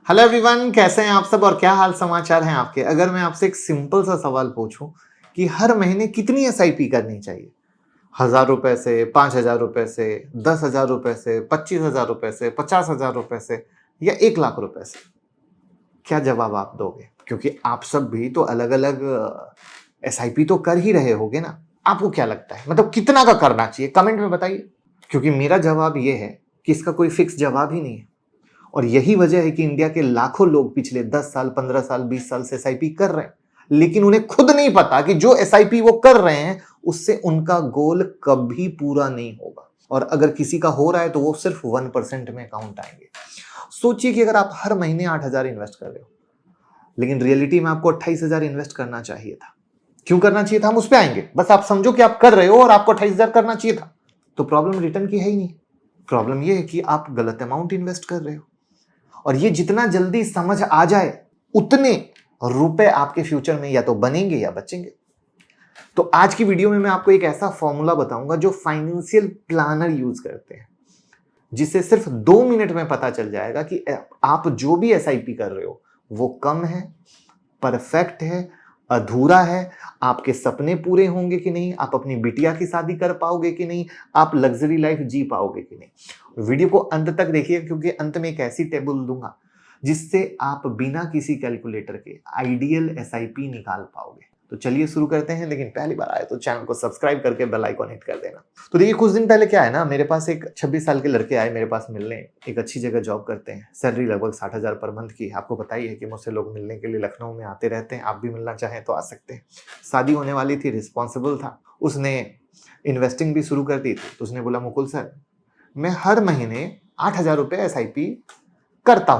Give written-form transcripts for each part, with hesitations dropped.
Hello everyone, कैसे हैं आप सब और क्या हाल समाचार हैं आपके। अगर मैं आपसे एक सिंपल सा सवाल पूछूं कि हर महीने कितनी एसआईपी करनी चाहिए, 1,000 रुपए से, 5,000 रुपए से, 10,000 रुपए से, 25,000 रुपए से, 50,000 रुपए से या 1 लाख रुपए से, क्या जवाब आप दोगे? क्योंकि आप सब भी तो अलग अलग एसआईपी तो कर ही रहे होगे ना। आपको क्या लगता है, मतलब कितना का करना चाहिए, कमेंट में बताइए। क्योंकि मेरा जवाब ये है कि इसका कोई फिक्स जवाब ही नहीं है। और यही वजह है कि इंडिया के लाखों लोग पिछले 10 साल, 15 साल, 20 साल से एसआईपी कर रहे हैं, लेकिन उन्हें खुद नहीं पता कि जो एसआईपी वो कर रहे हैं उससे उनका गोल कभी पूरा नहीं होगा। और अगर किसी का हो रहा है तो वो सिर्फ 1% में काउंट आएंगे। सोचिए कि अगर आप हर महीने 8,000 इन्वेस्ट कर रहे हो, लेकिन रियलिटी में आपको 28,000 इन्वेस्ट करना चाहिए था। क्यों करना चाहिए था, हम उस पर आएंगे। बस आप समझो कि आप कर रहे हो और आपको 28,000 करना चाहिए था। तो प्रॉब्लम रिटर्न की है ही नहीं। प्रॉब्लम यह है कि आप गलत अमाउंट इन्वेस्ट कर रहे हो। और ये जितना जल्दी समझ आ जाए उतने रुपए आपके फ्यूचर में या तो बनेंगे या बचेंगे। तो आज की वीडियो में मैं आपको एक ऐसा फॉर्मूला बताऊंगा जो फाइनेंशियल प्लानर यूज करते हैं, जिससे सिर्फ 2 मिनट में पता चल जाएगा कि आप जो भी एसआईपी कर रहे हो वो कम है, परफेक्ट है, अधूरा है, आपके सपने पूरे होंगे कि नहीं, आप अपनी बिटिया की शादी कर पाओगे कि नहीं, आप लग्जरी लाइफ जी पाओगे कि नहीं। वीडियो को अंत तक देखिए, क्योंकि अंत में एक ऐसी टेबल दूंगा जिससे आप बिना किसी कैलकुलेटर के आइडियल एसआईपी निकाल पाओगे। तो चलिए शुरू करते हैं, लेकिन पहली बार आए तो चैनल को सब्सक्राइब करके बेल आइकॉन हिट कर देना। तो देखिए, कुछ दिन पहले क्या है ना, मेरे पास एक 26 साल के लड़के आए मेरे पास मिलने। एक अच्छी जगह जॉब करते हैं, सैलरी लगभग 60,000 पर मंथ की। आपको पता ही है कि मुझसे लोग मिलने के लिए लखनऊ में आते रहते हैं। आप भी मिलना चाहें तो आ सकते हैं। शादी होने वाली थी, रिस्पॉन्सिबल था। उसने इन्वेस्टिंग भी शुरू कर दी थी। तो उसने बोला, मुकुल सर, मैं हर महीने 8,000 रुपए एसआईपी करता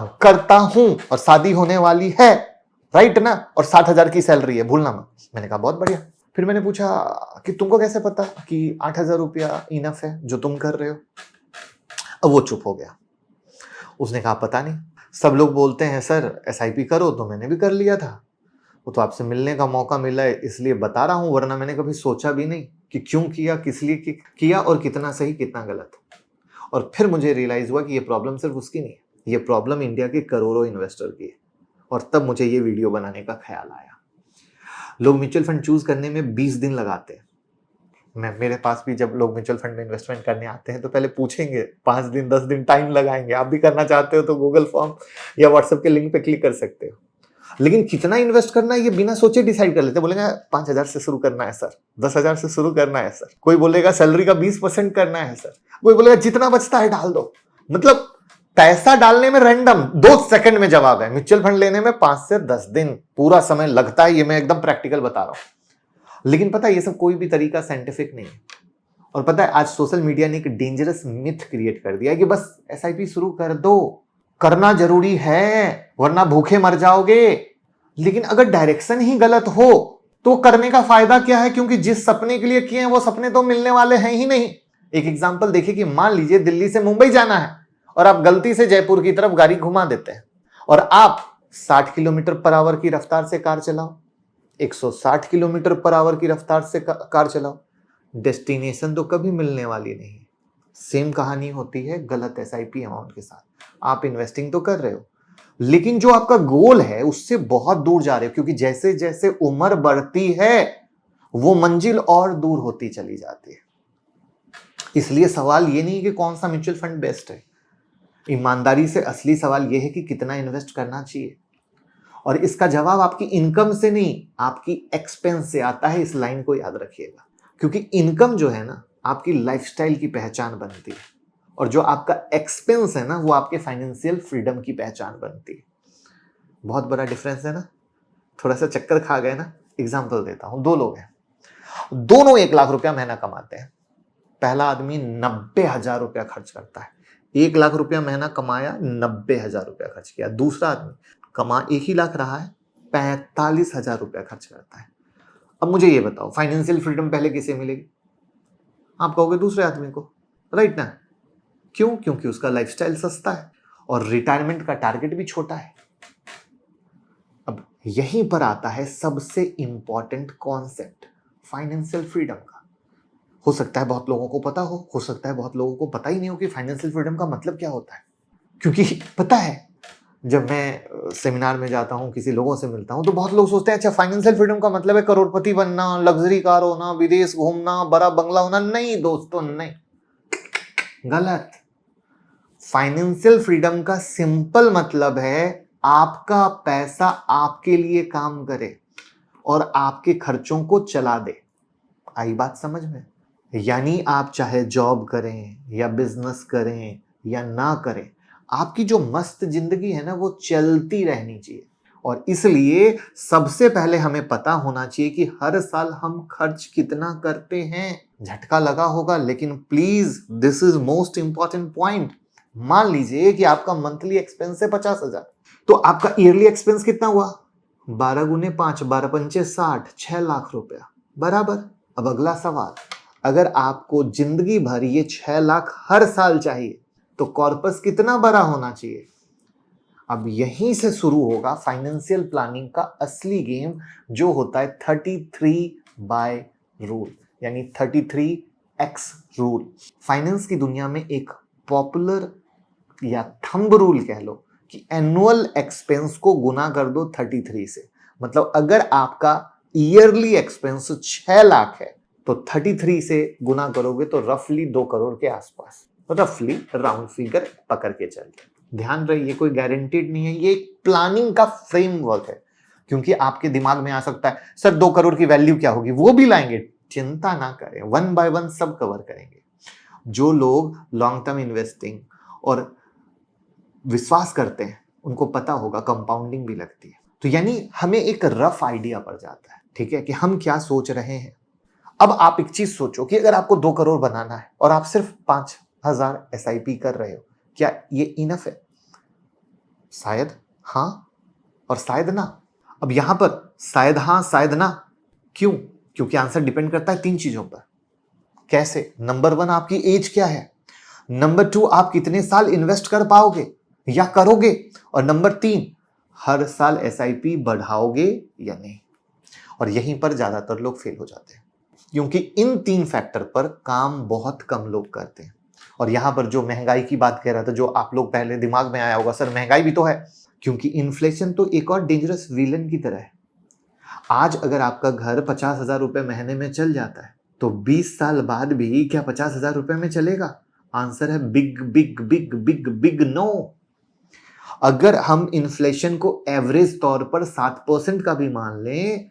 हूं और शादी होने वाली है, राइट ना, और 60,000 की सैलरी है, भूलना मत। मैंने कहा बहुत बढ़िया। फिर मैंने पूछा कि तुमको कैसे पता कि 8,000 रुपया इनफ है जो तुम कर रहे हो। अब वो चुप हो गया। उसने कहा पता नहीं, सब लोग बोलते हैं सर एसआईपी करो, तो मैंने भी कर लिया था। वो तो आपसे मिलने का मौका मिला है इसलिए बता रहा हूं, वरना मैंने कभी सोचा भी नहीं कि क्यों किया, किस लिए किया और कितना सही कितना गलत। और फिर मुझे रियलाइज हुआ कि ये प्रॉब्लम सिर्फ उसकी नहीं है, ये प्रॉब्लम इंडिया के करोड़ों इन्वेस्टर की है। और तब मुझे ये वीडियो बनाने का ख्याल आया। लोग म्यूचुअल फंड चूज करने में 20 दिन लगाते हैं। मेरे पास भी जब लोग म्यूचुअल फंड में इन्वेस्टमेंट करने आते हैं तो पहले पूछेंगे, 5 दिन 10 दिन टाइम लगाएंगे। आप भी करना चाहते हो तो गूगल फॉर्म या व्हाट्सएप के लिंक पे क्लिक कर सकते हो। लेकिन कितना इन्वेस्ट करना है ये बिना सोचे डिसाइड कर लेते हैं। बोलेगा 5,000 से शुरू करना है सर, 10,000 से शुरू करना है सर, कोई बोलेगा सैलरी का 20% करना है सर, कोई बोलेगा जितना बचता है डाल दो। मतलब पैसा डालने में रैंडम 2 सेकंड में जवाब है। म्यूचुअल फंड लेने में 5 से 10 दिन पूरा समय लगता है। ये मैं एकदम प्रैक्टिकल बता रहा हूं। लेकिन पता है ये सब कोई भी तरीका साइंटिफिक नहीं है। और पता है आज सोशल मीडिया ने एक डेंजरस मिथ क्रिएट कर दिया है कि बस एसआईपी शुरू कर दो, करना जरूरी है वरना भूखे मर जाओगे। लेकिन अगर डायरेक्शन ही गलत हो तो करने का फायदा क्या है, क्योंकि जिस सपने के लिए किए हैं वो सपने तो मिलने वाले हैं ही नहीं। एक एग्जांपल देखिए कि मान लीजिए दिल्ली से मुंबई जाना है और आप गलती से जयपुर की तरफ गाड़ी घुमा देते हैं और आप 60 किलोमीटर पर आवर की रफ्तार से कार चलाओ, 160 किलोमीटर पर आवर की रफ्तार से कार चलाओ, डेस्टिनेशन तो कभी मिलने वाली नहीं। सेम कहानी होती है गलत एसआईपी अमाउंट के साथ। आप इन्वेस्टिंग तो कर रहे हो, लेकिन जो आपका गोल है उससे बहुत दूर जा रहे हो, क्योंकि जैसे जैसे उम्र बढ़ती है वो मंजिल और दूर होती चली जाती है। इसलिए सवाल ये नहीं कि कौन सा म्यूचुअल फंड बेस्ट है। ईमानदारी से असली सवाल यह है कि कितना इन्वेस्ट करना चाहिए। और इसका जवाब आपकी इनकम से नहीं, आपकी एक्सपेंस से आता है। इस लाइन को याद रखिएगा, क्योंकि इनकम जो है ना आपकी लाइफस्टाइल की पहचान बनती है, और जो आपका एक्सपेंस है ना वो आपके फाइनेंशियल फ्रीडम की पहचान बनती है। बहुत बड़ा डिफरेंस है ना। थोड़ा सा चक्कर खा गए ना। एग्जाम्पल देता हूं, दो लोग हैं, दोनों 1 लाख रुपया महीना कमाते हैं। पहला आदमी 90,000 रुपया खर्च करता है। 1 लाख रुपया महीना कमाया, 90,000 रुपया खर्च किया। दूसरा आदमी कमा 1 ही लाख रहा है, 45,000 रुपया खर्च करता है। अब मुझे ये बताओ, फाइनेंशियल फ्रीडम पहले किसे मिलेगी? आप कहोगे दूसरे आदमी को, राइट ना। क्यों? क्योंकि उसका लाइफस्टाइल सस्ता है और रिटायरमेंट का टारगेट भी छोटा है। अब यहीं पर आता है सबसे इंपॉर्टेंट कॉन्सेप्ट फाइनेंशियल फ्रीडम का। हो सकता है बहुत लोगों को पता हो सकता है बहुत लोगों को पता ही नहीं हो कि फाइनेंशियल फ्रीडम का मतलब क्या होता है। क्योंकि पता है जब मैं सेमिनार में जाता हूँ, किसी लोगों से मिलता हूँ, तो बहुत लोग सोचते हैं अच्छा फाइनेंशियल फ्रीडम का मतलब है करोड़पति बनना, लग्जरी कार होना, विदेश घूमना, बड़ा बंगला होना। नहीं दोस्तों, नहीं, गलत। फाइनेंशियल फ्रीडम का सिंपल मतलब है आपका पैसा आपके लिए काम करे और आपके खर्चों को चला दे। आई बात समझ में? यानी आप चाहे जॉब करें या बिजनेस करें या ना करें, आपकी जो मस्त जिंदगी है ना, वो चलती रहनी चाहिए। और इसलिए सबसे पहले हमें पता होना चाहिए कि हर साल हम खर्च कितना करते हैं। झटका लगा होगा, लेकिन please this is most important point. मान लीजिए कि आपका मंथली एक्सपेंस है 50,000, तो आपका ईयरली एक्सपेंस कितना हुआ? 12 गुने 5, 12 पंचे 60, 6 लाख रुपया बराबर। अब अगला सवाल, अगर आपको जिंदगी भर ये 6 लाख हर साल चाहिए, तो कॉर्पस कितना बड़ा होना चाहिए? अब यहीं से शुरू होगा फाइनेंशियल प्लानिंग का असली गेम, जो होता है 33 बाय रूल, यानी 33x रूल। फाइनेंस की दुनिया में एक पॉपुलर या थंब रूल कह लो कि एनुअल एक्सपेंस को गुना कर दो 33 से। मतलब अगर आपका ईयरली एक्सपेंस 6 लाख है, तो 33 से गुना करोगे तो रफली 2 करोड़ के आसपास, रफली राउंड फिगर पकड़ के चलिए। ध्यान रहे, ये कोई गारंटीड नहीं है, ये एक प्लानिंग का फ्रेमवर्क है। क्योंकि आपके दिमाग में आ सकता है सर 2 करोड़ की वैल्यू क्या होगी, वो भी लाएंगे। चिंता ना करें, 1 बाय 1 सब कवर करेंगे। जो लोग लॉन्ग टर्म इन्वेस्टिंग और विश्वास करते हैं, उनको पता होगा कंपाउंडिंग भी लगती है। तो यानी हमें एक रफ आइडिया पड़ जाता है, ठीक है, कि हम क्या सोच रहे हैं। अब आप एक चीज सोचो कि अगर आपको 2 करोड़ बनाना है और आप सिर्फ 5,000 SIP कर रहे हो, क्या ये इनफ है? शायद हाँ और शायद ना। अब यहां पर शायद हाँ शायद ना क्यों? क्योंकि आंसर डिपेंड करता है 3 चीजों पर। कैसे? नंबर 1, आपकी एज क्या है। नंबर 2, आप कितने साल इन्वेस्ट कर पाओगे या करोगे। और नंबर 3, हर साल SIP बढ़ाओगे या नहीं। और यहीं पर ज्यादातर लोग फेल हो जाते हैं, क्योंकि इन 3 फैक्टर पर काम बहुत कम लोग करते हैं। और यहां पर जो महंगाई की बात कह रहा था, जो आप लोग पहले दिमाग में आया होगा, सर महंगाई भी तो है। क्योंकि इन्फ्लेशन तो एक और डेंजरस विलन की तरह है। आज अगर आपका घर 50,000 रुपए महीने में चल जाता है, तो 20 साल बाद भी क्या 50,000 रुपए में चलेगा? आंसर है big big big big big no. अगर हम इन्फ्लेशन को एवरेज तौर पर 7% का भी मान लें,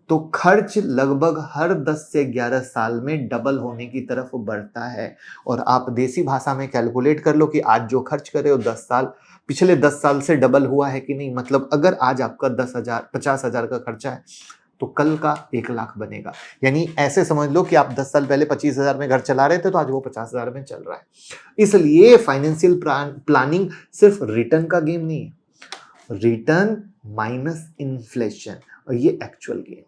तो खर्च लगभग हर 10 से 11 साल में डबल होने की तरफ बढ़ता है। और आप देसी भाषा में कैलकुलेट कर लो कि आज जो खर्च कर रहे हो 10 साल, पिछले 10 साल से डबल हुआ है कि नहीं। मतलब अगर आज आपका 10,000 50,000 का खर्चा है, तो कल का 1 लाख बनेगा। यानी ऐसे समझ लो कि आप 10 साल पहले 25,000 में घर चला रहे थे, तो आज वो 50,000 में चल रहा है। इसलिए फाइनेंशियल प्लानिंग सिर्फ रिटर्न का गेम नहीं है, रिटर्न माइनस इन्फ्लेशन, और ये एक्चुअल गेम है।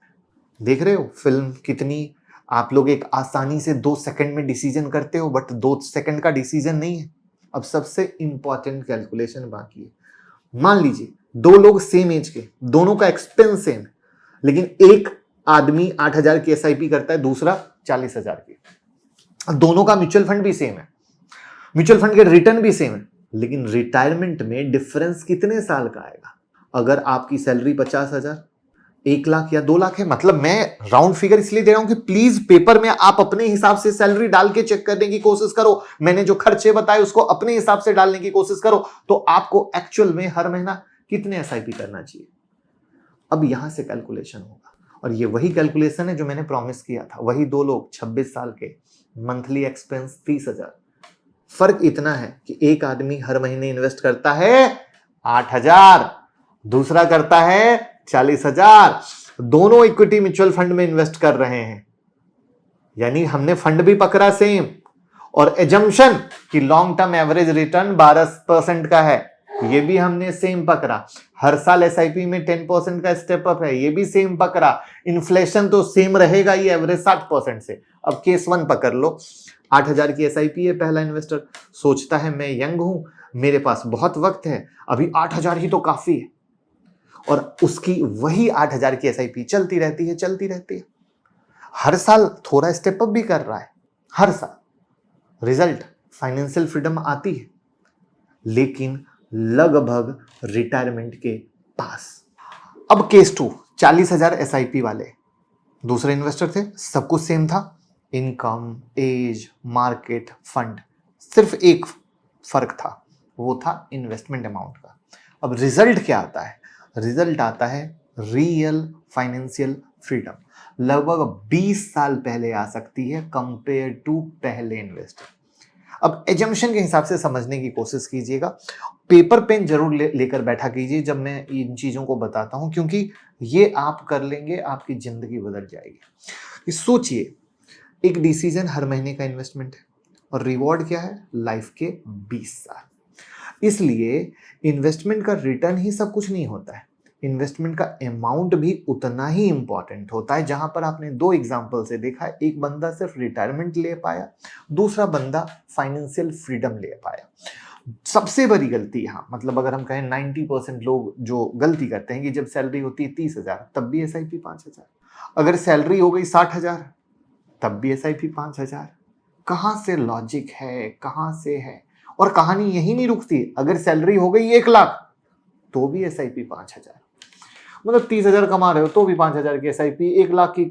देख रहे हो फिल्म कितनी, आप लोग एक आसानी से 2 सेकंड में डिसीजन करते हो, बट 2 सेकंड का डिसीजन नहीं है। अब सबसे इंपॉर्टेंट कैलकुलेशन बाकी है। मान लीजिए 2 लोग सेम एज के, दोनों का एक्सपेंस सेम है, लेकिन एक आदमी 8,000 की SIP करता है, दूसरा 40,000 की। दोनों का म्यूचुअल फंड भी सेम है, म्यूचुअल फंड के रिटर्न भी सेम है, लेकिन रिटायरमेंट में डिफरेंस कितने साल का आएगा? अगर आपकी सैलरी 50,000, 1 लाख या 2 लाख है, मतलब मैं राउंड फिगर इसलिए दे रहा हूं कि प्लीज पेपर में आप अपने हिसाब से सैलरी डाल के चेक करने की कोशिश करो। मैंने जो खर्चे बताए उसको अपने हिसाब से डालने की कोशिश करो, तो आपको एक्चुअल में हर महीना कितने SIP करना चाहिए। अब यहां से कैलकुलेशन होगा, और ये वही कैलकुलेशन है जो मैंने प्रॉमिस किया था। वही 2 लोग 26 साल के, मंथली एक्सपेंस 30,000। फर्क इतना है कि एक आदमी हर महीने इन्वेस्ट करता है 8,000, दूसरा करता है 40,000। दोनों इक्विटी म्यूचुअल फंड में इन्वेस्ट कर रहे हैं, यानी हमने फंड भी पकड़ा सेम, और एजम्पशन कि लॉन्ग टर्म एवरेज रिटर्न 12% का है, ये भी हमने सेम पकड़ा। हर साल SIP में 10% का स्टेप अप है, ये भी सेम पकड़ा। इन्फ्लेशन तो सेम रहेगा ही, एवरेज 60% से। अब केस 1 पकड़ लो, 8,000 की SIP है। पहला इन्वेस्टर सोचता है मैं यंग हूं, मेरे पास बहुत वक्त है, अभी 8,000 ही तो काफी है, और उसकी वही 8,000 की SIP चलती रहती है, चलती रहती है। हर साल थोड़ा स्टेप अप भी कर रहा है, हर साल। रिजल्ट फाइनेंशियल फ्रीडम आती है, लेकिन लगभग रिटायरमेंट के पास। अब केस 2, 40,000 SIP वाले दूसरे इन्वेस्टर थे, सब कुछ सेम था, इनकम, एज, मार्केट, फंड, सिर्फ एक फर्क था, वो था इन्वेस्टमेंट अमाउंट का। अब रिजल्ट क्या आता है? रिजल्ट आता है रियल फाइनेंशियल फ्रीडम लगभग 20 साल पहले आ सकती है कंपेयर टू पहले इन्वेस्टर। अब एजम्पशन के हिसाब से समझने की कोशिश कीजिएगा, पेपर पेन जरूर लेकर बैठा कीजिए जब मैं इन चीजों को बताता हूं, क्योंकि ये आप कर लेंगे आपकी जिंदगी बदल जाएगी। सोचिए, एक डिसीजन हर महीने का इन्वेस्टमेंट है और रिवॉर्ड क्या है? लाइफ के 20 साल। इसलिए इन्वेस्टमेंट का रिटर्न ही सब कुछ नहीं होता है, इन्वेस्टमेंट का अमाउंट भी उतना ही इंपॉर्टेंट होता है। जहां पर आपने 2 एग्जांपल से देखा है, एक बंदा सिर्फ रिटायरमेंट ले पाया, दूसरा बंदा फाइनेंशियल फ्रीडम ले पाया। सबसे बड़ी गलती यहाँ, मतलब अगर हम कहें 90% लोग जो गलती करते हैं कि जब सैलरी होती है 30,000 तब भी SIP 5,000, अगर सैलरी हो गई 60,000 तब भी SIP 5,000। कहां से लॉजिक है, कहां से है? और कहानी यही नहीं रुकती, अगर सैलरी हो गई 1,00,000 तो भी SIP 5,000। मतलब 30,000 कमा रहे हो तो भी 5,000 की SIP, 1,00,000 की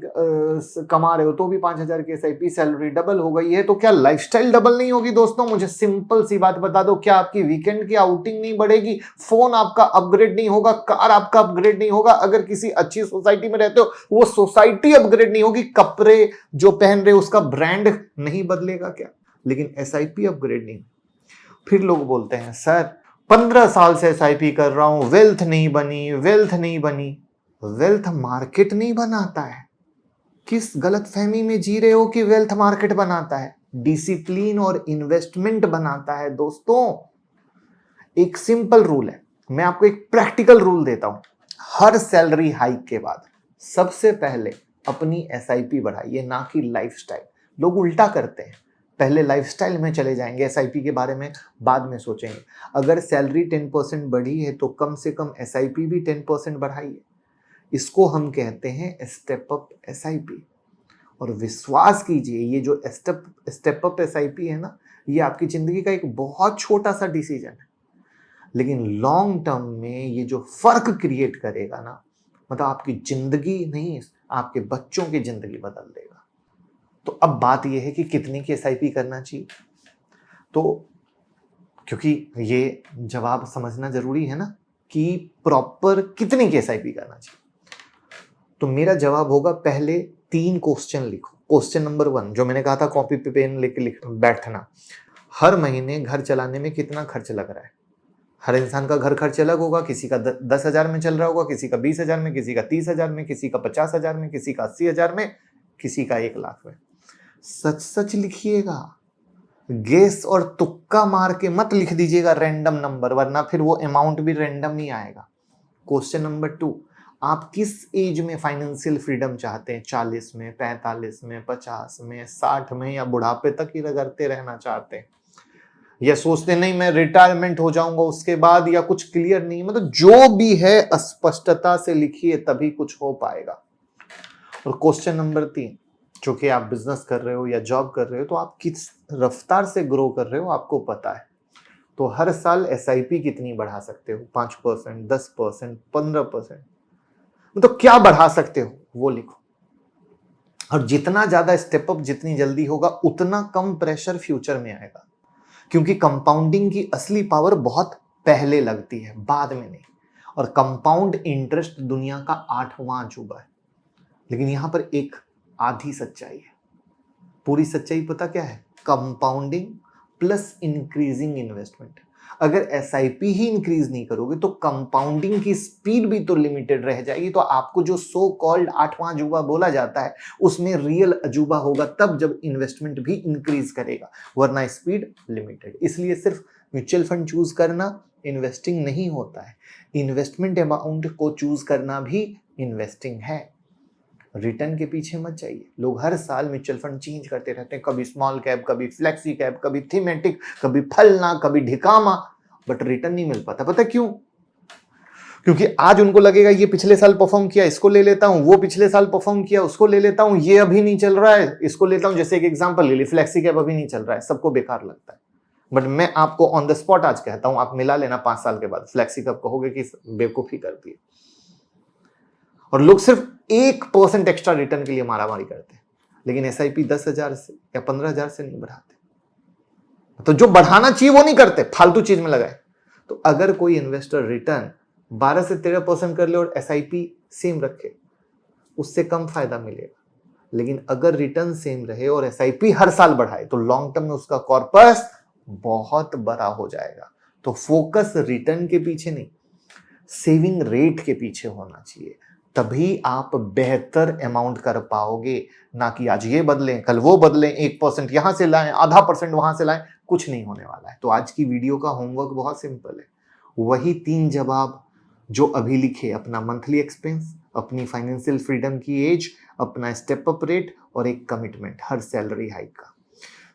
कमा रहे हो तो भी 5,000 की SIP, सैलरी डबल हो गई है तो क्या लाइफस्टाइल डबल नहीं होगी? दोस्तों मुझे सिंपल सी बात बता दो, क्या आपकी वीकेंड की आउटिंग नहीं बढ़ेगी? फोन आपका अपग्रेड नहीं होगा? कार आपका अपग्रेड नहीं होगा? अगर किसी अच्छी सोसाइटी में रहते हो वो सोसाइटी अपग्रेड नहीं होगी? कपड़े जो पहन रहे हो उसका ब्रांड नहीं बदलेगा क्या? लेकिन SIP अपग्रेड नहीं। फिर लोग बोलते हैं सर 15 साल से SIP कर रहा हूं, वेल्थ नहीं बनी, वेल्थ नहीं बनी। वेल्थ मार्केट नहीं बनाता है। किस गलत फहमी में जी रहे हो कि वेल्थ मार्केट बनाता है? डिसिप्लिन और इन्वेस्टमेंट बनाता है दोस्तों। एक सिंपल रूल है, मैं आपको एक प्रैक्टिकल रूल देता हूं। हर सैलरी हाइक के बाद सबसे पहले अपनी SIP बढ़ाइए, ना कि लाइफस्टाइल। लोग उल्टा करते हैं, पहले लाइफस्टाइल में चले जाएंगे, SIP के बारे में बाद में सोचेंगे। अगर सैलरी 10% बढ़ी है तो कम से कम SIP भी 10% बढ़ाइए। इसको हम कहते हैं स्टेप अप SIP। और विश्वास कीजिए, ये जो स्टेप अप SIP है ना, ये आपकी जिंदगी का एक बहुत छोटा सा डिसीजन है, लेकिन लॉन्ग टर्म में ये जो फर्क क्रिएट करेगा ना, मतलब आपकी जिंदगी नहीं, आपके बच्चों की जिंदगी बदल देगा। तो अब बात यह है कि कितने की SIP करना चाहिए, तो क्योंकि ये जवाब समझना जरूरी है ना कि प्रॉपर कितने की SIP करना चाहिए। तो मेरा जवाब होगा, पहले 3 क्वेश्चन लिखो। क्वेश्चन नंबर 1 जो मैंने कहा था, कॉपी पे पेन लेके बैठना, हर महीने घर चलाने में कितना खर्च लग रहा है? हर इंसान का घर खर्च अलग होगा, किसी का 10,000 में चल रहा होगा, किसी का 20,000 में, किसी का 30,000 में, किसी का 50,000 में, किसी का 80,000 में, किसी का 1,00,000 में। सच सच लिखिएगा, गेस और तुक्का मार के मत लिख दीजिएगा रैंडम नंबर, वरना फिर वो अमाउंट भी रैंडम ही आएगा। क्वेश्चन नंबर 2, आप किस एज में फाइनेंशियल फ्रीडम चाहते हैं? 40 में, 45 में, 50 में, 60 में, या बुढ़ापे तक ही रगड़ते रहना चाहते हैं? या सोचते नहीं मैं रिटायरमेंट हो जाऊंगा उसके बाद, या कुछ क्लियर नहीं? मतलब जो भी है स्पष्टता से लिखिए, तभी कुछ हो पाएगा। और क्वेश्चन नंबर 3, चूंकि आप बिजनेस कर रहे हो या जॉब कर रहे हो तो आप किस रफ्तार से ग्रो कर रहे हो आपको पता है, तो हर साल SIP कितनी बढ़ा सकते हो? 5%, 10%, 15%, मतलब क्या बढ़ा सकते हो वो लिखो। और जितना ज्यादा स्टेप अप जितनी जल्दी होगा उतना कम प्रेशर फ्यूचर में आएगा, क्योंकि कंपाउंडिंग की असली पावर बहुत पहले लगती है, बाद में नहीं। और कंपाउंड इंटरेस्ट दुनिया का 8वां अजूबा है। लेकिन यहां पर एक आधी सच्चाई है, पूरी सच्चाई पता क्या है? Compounding plus increasing investment. अगर SIP ही इंक्रीज नहीं करोगे तो कंपाउंडिंग की स्पीड भी तो लिमिटेड रह जाएगी। तो आपको जो सो कॉल्ड 8वां अजूबा बोला जाता है उसमें रियल अजूबा होगा तब जब इन्वेस्टमेंट भी इंक्रीज करेगा, वरना स्पीड लिमिटेड। इसलिए सिर्फ म्यूचुअल फंड चूज करना इन्वेस्टिंग नहीं होता है, इन्वेस्टमेंट अमाउंट को चूज करना भी इन्वेस्टिंग है। रिटर्न के पीछे मत जाइए। लोग हर साल म्यूचुअल फंड चेंज करते रहते हैं, कभी स्मॉल कैप, कभी फ्लेक्सी कैप, कभी थीमेटिक, कभी फलना, कभी ढिकामा, बट रिटर्न नहीं मिल पाता। पता क्यों? क्योंकि आज उनको लगेगा ये पिछले साल परफॉर्म किया, इसको ले लेता हूं, वो पिछले साल परफॉर्म किया, उसको ले लेता हूं, ये अभी नहीं चल रहा है, इसको लेता हूं। जैसे एक एग्जांपल ले ली, फ्लेक्सी कैप अभी नहीं चल रहा है, सबको बेकार लगता है, बट मैं आपको ऑन द स्पॉट आज कहता हूं, आप मिला लेना 5 साल के बाद, फ्लेक्सी कब कहोगे कि बेवकूफी करती है। और लोग सिर्फ 1% एक्स्ट्रा रिटर्न के लिए मारामारी करते हैं, लेकिन एसआईपी 10,000 से या 15,000 से नहीं बढ़ाते। तो जो बढ़ाना चाहिए वो नहीं करते, फालतू चीज में लगाए। तो अगर कोई इन्वेस्टर रिटर्न 12 से 13% कर ले और एसआईपी सेम रखे, उससे कम फायदा मिलेगा। लेकिन अगर रिटर्न सेम रहे और एसआईपी हर साल बढ़ाए, तो लॉन्ग टर्म में उसका कॉर्पस बहुत बड़ा हो जाएगा। तो फोकस रिटर्न के पीछे नहीं, सेविंग रेट के पीछे होना चाहिए, तभी आप बेहतर अमाउंट कर पाओगे। ना कि आज ये बदलें कल वो बदलें, 1% यहां से लाएं, आधा % वहां से लाएं, कुछ नहीं होने वाला है। तो आज की वीडियो का होमवर्क बहुत सिंपल है, वही 3 जवाब जो अभी लिखे, अपना मंथली एक्सपेंस, अपनी फाइनेंशियल फ्रीडम की एज, अपना स्टेप अप रेट और एक कमिटमेंट हर सैलरी हाइक का।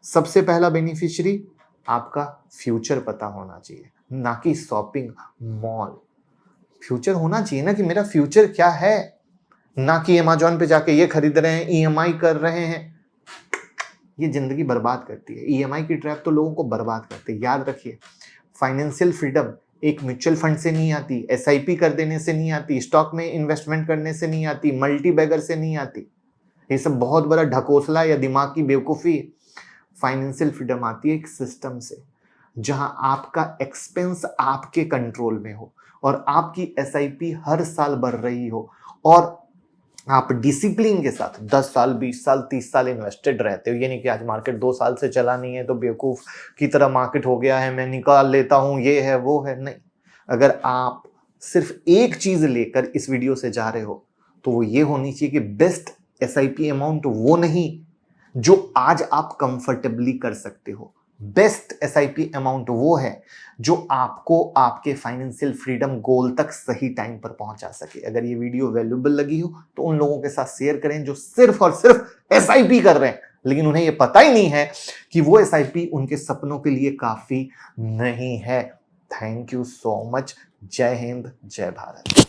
सबसे पहला बेनिफिशियरी आपका फ्यूचर पता होना चाहिए, ना कि शॉपिंग मॉल। फ्यूचर होना चाहिए ना कि मेरा फ्यूचर क्या है, ना कि अमेज़न पे जाके ये खरीद रहे हैं, ईएमआई कर रहे हैं। ये जिंदगी बर्बाद करती है, ईएमआई की ट्रैप तो लोगों को बर्बाद करती है। याद रखिए, फाइनेंशियल फ्रीडम एक म्यूचुअल फंड से नहीं आती, एसआईपी कर देने से नहीं आती, स्टॉक में इन्वेस्टमेंट करने से नहीं आती, मल्टी बैगर से नहीं आती। ये सब बहुत बड़ा ढकोसला या दिमाग की बेवकूफ़ी है। फाइनेंशियल फ्रीडम आती है एक सिस्टम से, जहां आपका एक्सपेंस आपके कंट्रोल में हो और आपकी एसआईपी हर साल बढ़ रही हो और आप डिसिप्लिन के साथ 10 साल 20 साल 30 साल इन्वेस्टेड रहते हो। ये नहीं कि आज मार्केट 2 साल से चला नहीं है तो बेवकूफ की तरह मार्केट हो गया है, मैं निकाल लेता हूं, ये है वो है। नहीं, अगर आप सिर्फ एक चीज लेकर इस वीडियो से जा रहे हो तो वो ये होनी चाहिए कि बेस्ट एसआईपी अमाउंट वो नहीं जो आज आप कंफर्टेबली कर सकते हो, बेस्ट एसआईपी अमाउंट वो है जो आपको आपके फाइनेंशियल फ्रीडम गोल तक सही टाइम पर पहुंचा सके। अगर ये वीडियो वैल्यूएबल लगी हो तो उन लोगों के साथ शेयर करें जो सिर्फ और सिर्फ एसआईपी कर रहे हैं, लेकिन उन्हें ये पता ही नहीं है कि वो एसआईपी उनके सपनों के लिए काफी नहीं है। Thank you so much. जय हिंद, जय भारत।